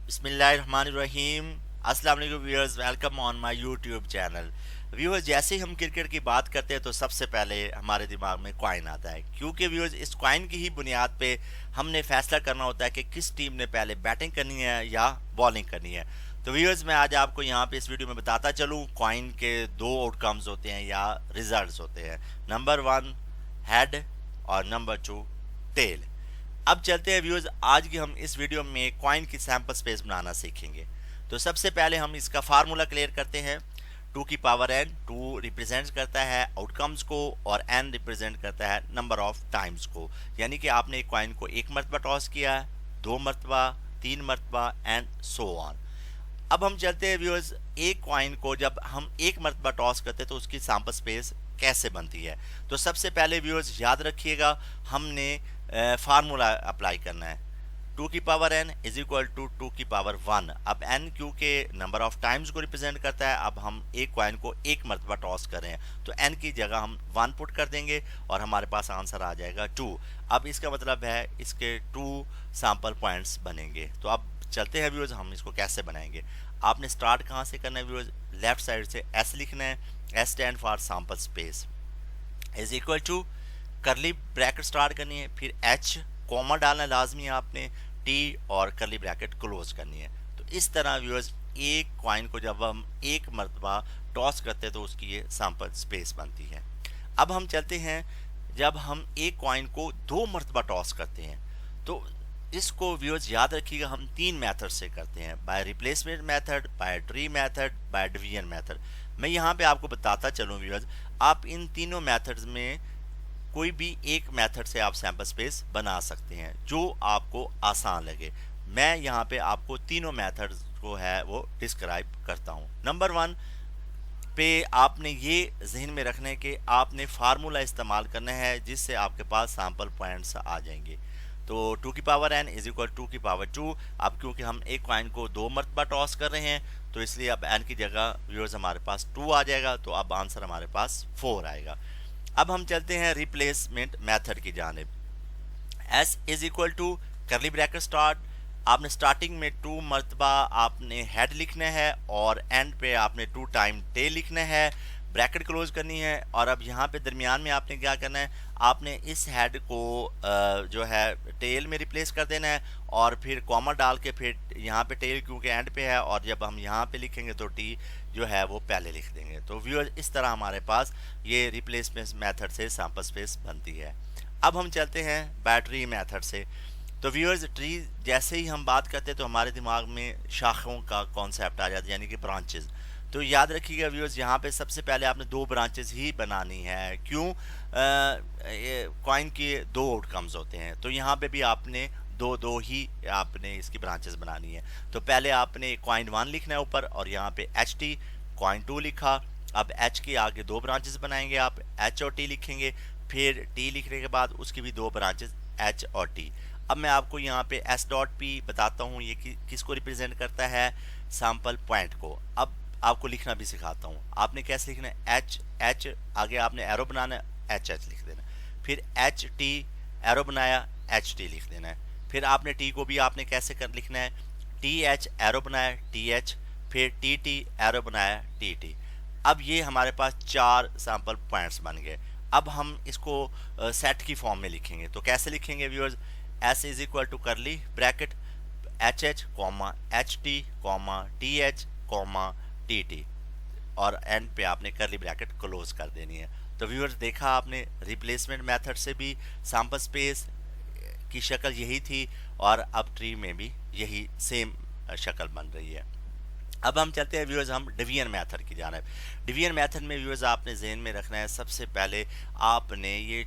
बिस्मिल्लाहिर्रहमानिर्रहीम। अस्सलाम वालेकुम viewers, welcome on my YouTube channel. Viewers, जैसे ही हम क्रिकेट की बात करते हैं तो सबसे पहले हमारे दिमाग में कॉइन आता है, क्योंकि व्यूअर्स इस कॉइन की ही बुनियाद पे हमने फैसला करना होता है कि किस टीम ने पहले बैटिंग करनी है या बॉलिंग करनी है। तो व्यूअर्स, मैं आज आपको यहाँ पे इस वीडियो में बताता चलूँ कॉइन के दो आउटकम्स होते हैं या रिजल्ट्स होते हैं। नंबर 1 हेड और नंबर 2 टेल। अब चलते हैं व्यूअर्स, आज की हम इस वीडियो में कॉइन की सैंपल स्पेस बनाना सीखेंगे। तो सबसे पहले हम इसका फार्मूला क्लियर करते हैं। 2 की पावर n, 2 रिप्रेजेंट करता है आउटकम्स को और n रिप्रेजेंट करता है नंबर ऑफ टाइम्स को। यानी कि आपने एक कॉइन को एक मरतबा टॉस किया, 2 मरतबा, 3 मरतबा एंड सो ऑन। अब हम चलते हैं व्यूअर्स, एक कॉइन को जब हम एक मरतबा टॉस करते हैं तो उसकी सैंपल स्पेस कैसे बनती है। तो सबसे पहले व्यूअर्स याद रखिएगा, हमने फार्मूला अप्लाई करना है। 2 की power n is equal to 2 की पावर 1। अब n क्योंकि नंबर ऑफ टाइम्स को रिप्रेजेंट करता है, अब हम एक कॉइन को एक मरतबा टॉस कर रहे हैं तो n की जगह हम 1 पुट कर देंगे और हमारे पास आंसर आ जाएगा 2। अब इसका मतलब है इसके 2 सैंपल पॉइंट्स बनेंगे। तो अब चलते हैं व्यूअर्स, हम इसको कैसे बनाएंगे। आपने स्टार्ट कहाँ से करना है व्यूअर्स, लेफ्ट साइड से s लिखना है। s stand for sample space is equal to curly bracket start करनी है, फिर h कॉमा डालना लाजमी है आपने, t और करली ब्रैकेट क्लोज करनी है। तो इस तरह व्यूअर्स एक कॉइन को जब हम एक मरतबा टॉस करते हैं तो उसकी ये सैंपल स्पेस बनती है। अब हम चलते हैं, जब हम एक कॉइन को 2 मरतबा टॉस करते हैं तो इसको व्यूअर्स याद रखिएगा, हम 3 मेथड से करते हैं, by replacement method, by tree method, by division method. मैं यहाँ पे आपको बताता चलूँ व्यूअर्स, आप इन तीनों मेथड्स में कोई भी एक मेथड से आप सैंपल स्पेस बना सकते हैं जो आपको आसान लगे। मैं यहाँ पे आपको तीनों मेथड्स को है वो डिस्क्राइब करता हूँ। नंबर 1 पे आपने ये जहन में रखना है कि आपने फार्मूला इस्तेमाल करना है जिससे आपके पास सैंपल पॉइंट्स आ जाएंगे। तो 2 की पावर n इज इक्वल 2 की पावर 2। अब क्योंकि हम एक कॉइन को 2 मरतबा टॉस कर रहे हैं तो इसलिए अब n की जगह व्यूअर्स हमारे पास 2 आ जाएगा, तो अब आंसर हमारे पास 4 आएगा। अब हम चलते हैं रिप्लेसमेंट मेथड की जानिब। s is equal to curly bracket start, आपने स्टार्टिंग में 2 मरतबा आपने हेड लिखना है और एंड पे आपने 2 टाइम टेल लिखना है, ब्रैकेट क्लोज करनी है। और अब यहाँ पे दरमियान में आपने क्या करना है, आपने इस हेड को जो है टेल में रिप्लेस कर देना है और फिर कॉमा डाल के फिर यहाँ पे टेल क्योंकि एंड पे है और जब हम यहाँ पे लिखेंगे तो टी जो है वो पहले लिख देंगे। तो व्यूअर इस तरह हमारे पास ये रिप्लेसमेंट मेथड से सैंपल स्पेस बनती है। अब हम चलते हैं बैटरी मेथड से। तो व्यूअर्स, ट्री जैसे ही हम बात करते हैं तो हमारे दिमाग में शाखों का कॉन्सेप्ट आ जाता है, यानी कि ब्रांचेस। तो याद रखिएगा व्यूअर्स, यहाँ पे सबसे पहले आपने 2 ब्रांचेस ही बनानी है। क्यों? कॉइन के 2 आउटकम्स होते हैं तो यहाँ पे भी आपने दो ही आपने इसकी ब्रांचेस बनानी है। तो पहले आपने कॉइन 1 लिखना है ऊपर और यहाँ पे एच टी, कॉइन 2 लिखा। अब एच के आगे 2 ब्रांचेस बनाएंगे, आप एच और टी लिखेंगे, फिर टी लिखने के बाद उसकी भी 2 ब्रांचेस एच और टी। अब मैं आपको यहाँ पे एस डॉट पी बताता हूँ, ये किसको रिप्रेजेंट करता है, सैंपल पॉइंट को। अब आपको लिखना भी सिखाता हूँ, आपने कैसे लिखना है, एच एच आगे आपने एरो बनाना है, एच एच लिख देना है, फिर एच टी एरो बनाया, एच टी लिख देना है। फिर आपने टी को भी आपने कैसे कर लिखना है, टी एच एरो बनाया, टी एच, फिर टी टी एरो बनाया, टी टी। अब ये हमारे पास 4 सैंपल पॉइंट्स बन गए। अब हम इसको सेट की फॉर्म में लिखेंगे। तो कैसे लिखेंगे viewers, s is equal to curly bracket H H comma H T comma T H comma T T और एंड पे आपने करली ब्रैकेट क्लोज कर देनी है। तो व्यूअर्स, देखा आपने, रिप्लेसमेंट मेथड से भी सैंपल स्पेस की शक्ल यही थी और अब ट्री में भी यही सेम शक्ल बन रही है। अब हम चलते हैं व्यूअर्स, हम डिवीजन मेथड की जानिब। डिवीजन मेथड में व्यूअर्स आपने जहन में रखना है, सबसे पहले आपने ये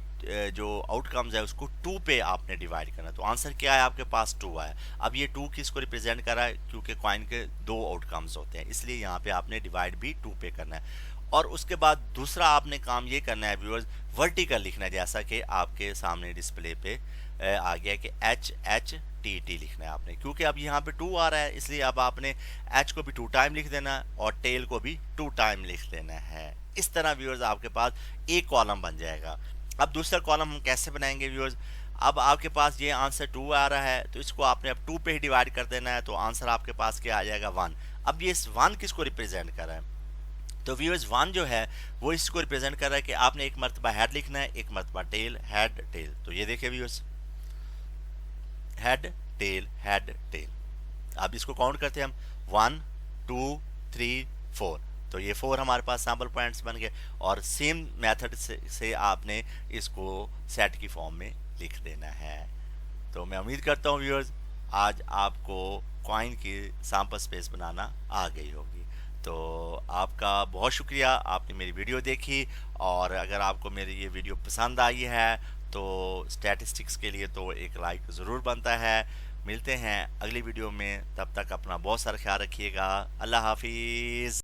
जो आउटकम्स है उसको 2 पे आपने डिवाइड करना है। तो आंसर क्या है, आपके पास 2 आया। अब ये 2 किसको रिप्रेजेंट कर रहा है, क्योंकि कॉइन के 2 आउटकम्स होते हैं इसलिए यहाँ पे आपने डिवाइड भी 2 पे करना है। और उसके बाद दूसरा आपने काम ये करना है व्यूअर्स, वर्टिकल लिखना है, जैसा कि आपके सामने डिस्प्ले पे आ गया कि एच एच टी टी लिखना है आपने, क्योंकि अब यहाँ पे 2 आ रहा है इसलिए अब आपने एच को भी 2 टाइम लिख देना है और टेल को भी 2 टाइम लिख देना है। इस तरह व्यूअर्स आपके पास एक कॉलम बन जाएगा। अब दूसरा कॉलम हम कैसे बनाएंगे व्यूअर्स, अब आपके पास ये आंसर 2 आ रहा है, तो इसको आपने अब 2 पे ही डिवाइड कर देना है, तो आंसर आपके पास क्या आ जाएगा 1। अब ये 1 किसको रिप्रेजेंट कर रहा है? तो व्यूअर्स 1 जो है वो इसको रिप्रेजेंट कर रहा है कि आपने एक मरतबा हेड लिखना है, एक मरतबा टेल, हेड टेल। तो ये देखिए viewers, head tail head tail. अब इसको काउंट करते हैं हम, 1 2 3 4। तो ये 4 हमारे पास सैम्पल पॉइंट्स बन गए, और सेम मेथड से आपने इसको सेट की फॉर्म में लिख देना है। तो मैं उम्मीद करता हूँ व्यूअर्स आज आपको कॉइन की सैम्पल स्पेस बनाना आ गई होगी। तो आपका बहुत शुक्रिया, आपने मेरी वीडियो देखी, और अगर आपको मेरी ये वीडियो पसंद आई है तो स्टैटिस्टिक्स के लिए तो एक लाइक ज़रूर बनता है। मिलते हैं अगली वीडियो में, तब तक अपना बहुत सारा ख्याल रखिएगा। अल्लाह हाफिज़।